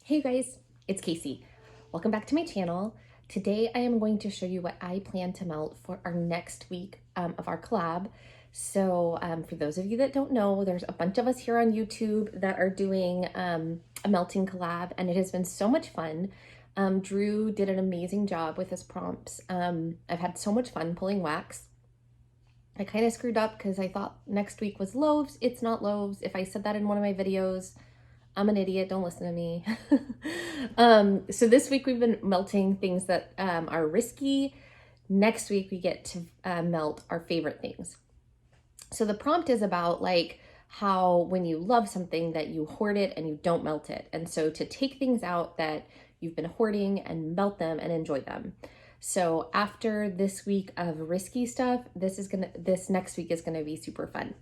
Hey guys, it's Casey. Welcome back to my channel. Today I am going to show you what I plan to melt for our next week of our collab. So for those of you that don't know, there's a bunch of us here on YouTube that are doing a melting collab, and it has been so much fun. Drew did an amazing job with his prompts. I've had so much fun pulling wax. I kind of screwed up because I thought next week was loaves. It's not loaves. If I said that in one of my videos, I'm an idiot, don't listen to me. So this week we've been melting things that are risky. Next week we get to melt our favorite things. So the prompt is about like how when you love something that you hoard it and you don't melt it. And so to take things out that you've been hoarding and melt them and enjoy them. So after this week of risky stuff, this next week is gonna be super fun.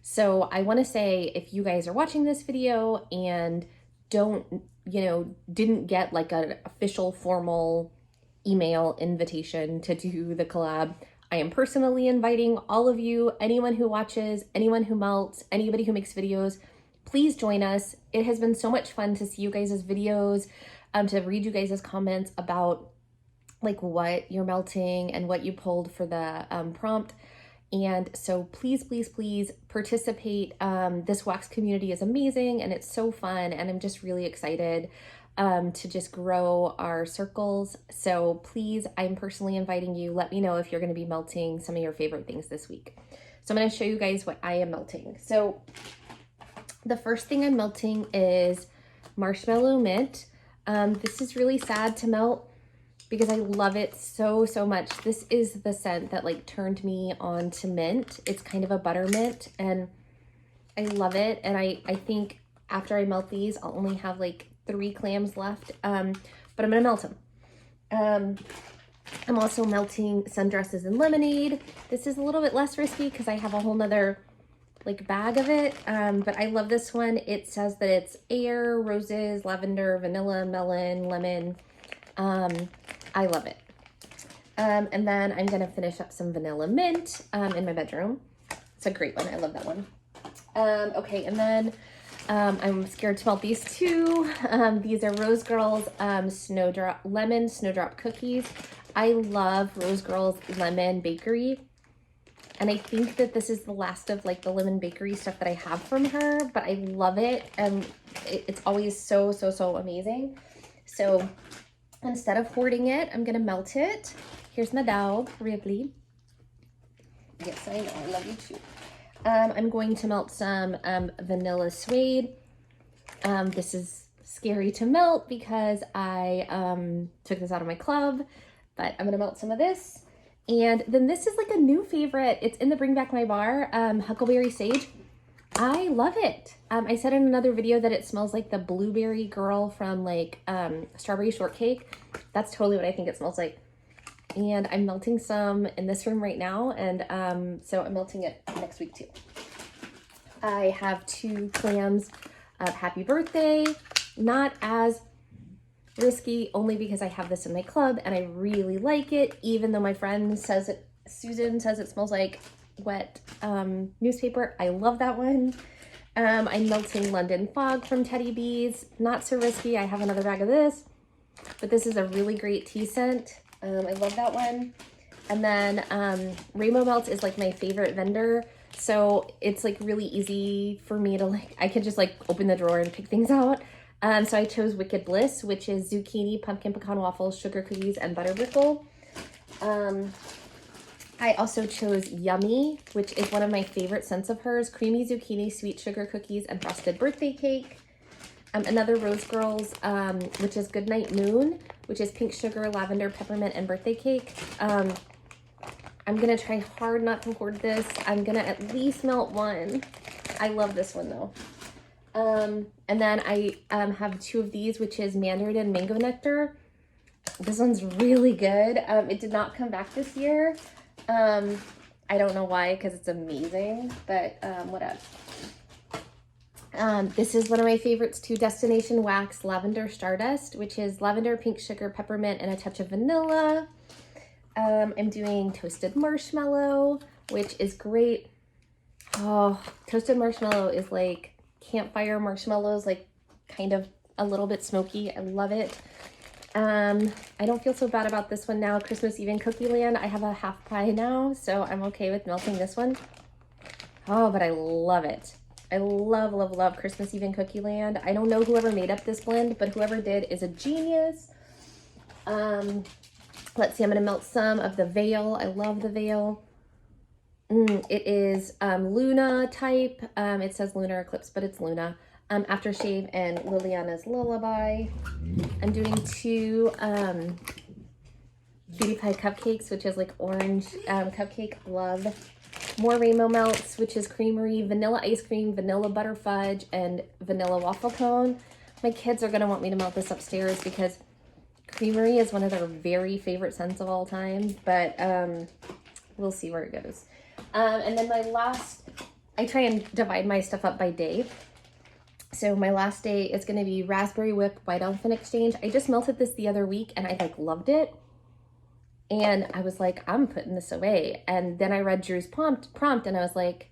So I want to say, if you guys are watching this video and didn't get like an official formal email invitation to do the collab, I am personally inviting all of you, anyone who watches, anyone who melts, anybody who makes videos, please join us. It has been so much fun to see you guys' videos, to read you guys' comments about like what you're melting and what you pulled for the prompt. And so please, please, please participate. This wax community is amazing and it's so fun, and I'm just really excited to just grow our circles. So please, I'm personally inviting you. Let me know if you're going to be melting some of your favorite things this week. So I'm going to show you guys what I am melting. So the first thing I'm melting is marshmallow mint. This is really sad to melt because I love it so, so much. This is the scent that like turned me on to mint. It's kind of a buttermint and I love it. And I think after I melt these, I'll only have like 3 clams left, but I'm gonna melt them. I'm also melting sundresses and lemonade. This is a little bit less risky because I have a whole nother like bag of it, but I love this one. It says that it's air, roses, lavender, vanilla, melon, lemon. I love it. And then I'm gonna finish up some vanilla mint in my bedroom. It's a great one, I love that one. Okay, and then I'm scared to melt these two. These are Rose Girls lemon snowdrop cookies. I love Rose Girls lemon bakery. And I think that this is the last of like the lemon bakery stuff that I have from her, but I love it. And it's always so, so, so amazing. So instead of hoarding it, I'm gonna melt it. Here's my dog, Ripley. Yes, I know, I love you too. I'm going to melt some vanilla suede. This is scary to melt because I took this out of my club, but I'm gonna melt some of this. And then this is like a new favorite. It's in the Bring Back My Bar, Huckleberry Sage. I love it. I said in another video that it smells like the blueberry girl from like Strawberry Shortcake. That's totally what I think it smells like. And I'm melting some in this room right now, and so I'm melting it next week too. I have 2 clams of Happy Birthday. Not as risky, only because I have this in my club and I really like it, even though my friend says it, Susan says it smells like wet newspaper. I love that one. I'm melting London Fog from Teddy Bees. Not so risky. I have another bag of this, but this is a really great tea scent. I love that one. And then Rainbow Melt is like my favorite vendor, so it's like really easy for me to like, I can just like open the drawer and pick things out. So I chose Wicked Bliss, which is zucchini, pumpkin pecan waffles, sugar cookies, and butter brickle. I also chose Yummy, which is one of my favorite scents of hers, creamy zucchini, sweet sugar cookies, and frosted birthday cake. Another Rose Girls, which is Goodnight Moon, which is pink sugar, lavender, peppermint, and birthday cake. I'm gonna try hard not to hoard this. I'm gonna at least melt one. I love this one though. And then I have 2 of these, which is Mandarin and Mango Nectar. This one's really good. It did not come back this year. I don't know why, because it's amazing, but whatever. This is one of my favorites too, Destination Wax Lavender Stardust, which is lavender, pink sugar, peppermint, and a touch of vanilla. I'm doing Toasted Marshmallow, which is great. Oh, Toasted Marshmallow is like campfire marshmallows, like kind of a little bit smoky. I love it. I don't feel so bad about this one now. Christmas Eve in Cookie Land. I have a half pie now, so I'm okay with melting this one. Oh, but I love it. I love, love, love Christmas Eve in Cookie Land. I don't know whoever made up this blend, but whoever did is a genius. Let's see, I'm gonna melt some of the Veil. I love the Veil. It is Luna type. It says Lunar Eclipse, but it's Luna. Aftershave and Liliana's Lullaby. I'm doing 2 Cutie Pie cupcakes, which is like orange cupcake. Love. More Rainbow Melts, which is creamery, vanilla ice cream, vanilla butter fudge, and vanilla waffle cone. My kids are gonna want me to melt this upstairs because creamery is one of their very favorite scents of all time, but we'll see where it goes. And then my last, I try and divide my stuff up by day. So my last day is going to be Raspberry Whip White Elephant Exchange. I just melted this the other week and I like loved it. And I was like, I'm putting this away. And then I read Drew's prompt and I was like,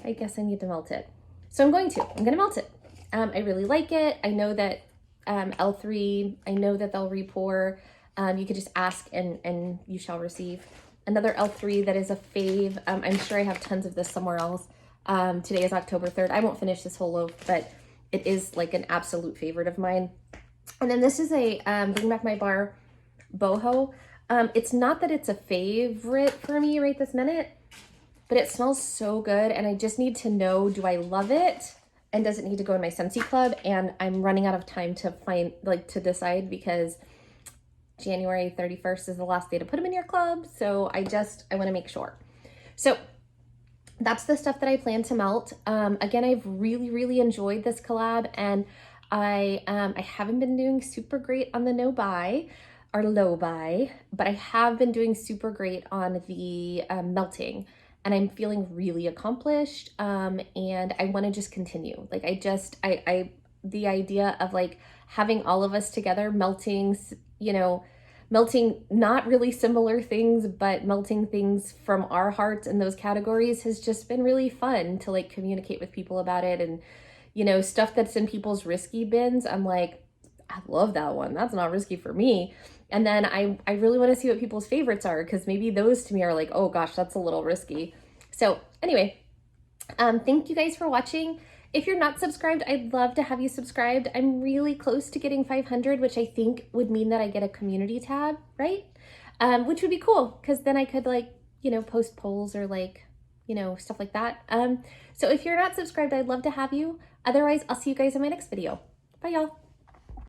I guess I need to melt it. So I'm going to melt it. I really like it. I know that L3, I know that they'll repour. You could just ask and you shall receive. Another L3 that is a fave. I'm sure I have tons of this somewhere else. Today is October 3rd. I won't finish this whole loaf, but it is like an absolute favorite of mine. And then this is a Bring Back My Bar boho. It's not that it's a favorite for me right this minute, but it smells so good. And I just need to know, do I love it? And does it need to go in my Scentsy Club? And I'm running out of time to to decide because January 31st is the last day to put them in your club. So I want to make sure. So that's the stuff that I plan to melt. Again, I've really, really enjoyed this collab, and I haven't been doing super great on the no buy or low buy, but I have been doing super great on the melting, and I'm feeling really accomplished. And I want to just continue. Like the idea of like having all of us together melting, melting not really similar things, but melting things from our hearts in those categories has just been really fun to like communicate with people about it. And, stuff that's in people's risky bins, I'm like, I love that one. That's not risky for me. And then I really want to see what people's favorites are, because maybe those to me are like, oh gosh, that's a little risky. So anyway, thank you guys for watching. If you're not subscribed, I'd love to have you subscribed. I'm really close to getting 500, which I think would mean that I get a community tab, right? Which would be cool, because then I could post polls or stuff like that. So if you're not subscribed, I'd love to have you. Otherwise, I'll see you guys in my next video. Bye, y'all.